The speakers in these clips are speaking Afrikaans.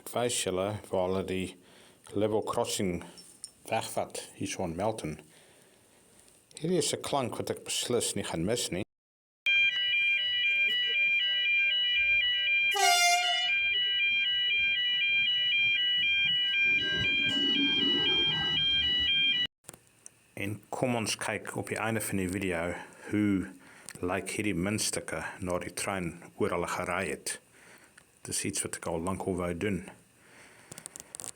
Ek wys julle waar hulle die level crossing wegvat hier so in Melton. Hierdie is 'n klank wat ek beslis nie gaan mis nie. En kom ons kyk op die einde van die video hoe lyk hierdie muntstukke na die trein oor hulle geraai het. Dis iets wat ek al lank al wou doen.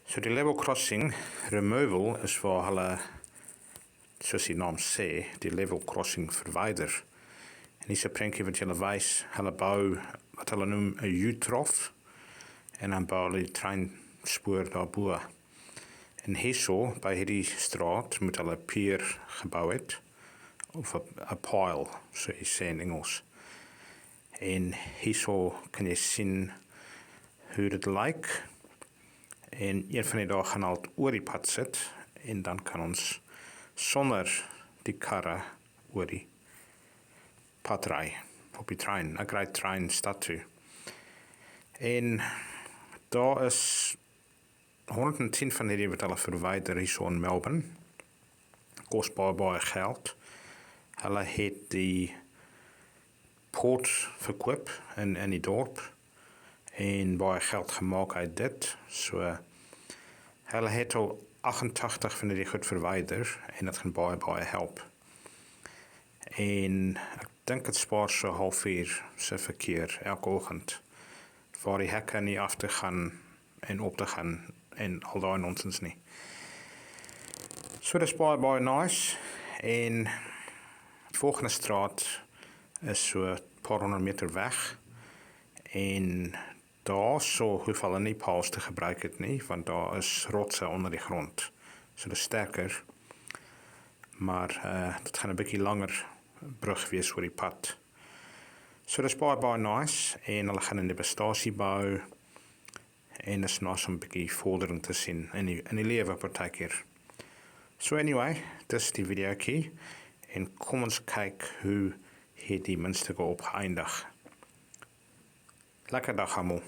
So die level crossing removal is waar hulle, soos die naam sê, die level crossing verwyder. En hier is 'n prentjie wat julle wys, hulle bou wat hulle noem 'n U-trof en dan bou hulle die treinspoor daarbo. En hierso, by hierdie straat, moet hulle 'n pier gebou het, of 'n pile, so jy sê in Engels. En hierso kan jy sien hoe dit lyk. En een van die dae gaan hulle oor die pad sit, en dan kan ons sonder die karre oor die pad ry, op die trein. Ek ry trein stad toe. En daar is 110 van hierdie wat hulle verwyder hierso in Melbourne. Kost baie geld. Hulle het die poort verkoop in die dorp en baie geld gemaak uit dit. So hulle het al 88 van hierdie goed verwyder en dit gaan baie help. En ek dink dit spaar so 'n halfuur se verkeer elke oggend waar die hekke nie af te gaan en op te gaan en al daai nonsens nie. So dis baie nice. En die volgende straat is so 'n paar honderd meter weg. En daar so hoef hulle nie paals te gebruik het nie, want daar is rotse onder die grond. So dis sterker. Maar dit gaan 'n bietjie langer brug wees oor die pad. So dis baie nice. En hulle gaan 'n nuwe stasie bou. En is nice om 'n bietjie vordering te sien in die lewe partykeer. So anyway, dis die videoetjie. En kom ons kyk hoe hierdie muntstukke opgeëindig. Lekker dag almal.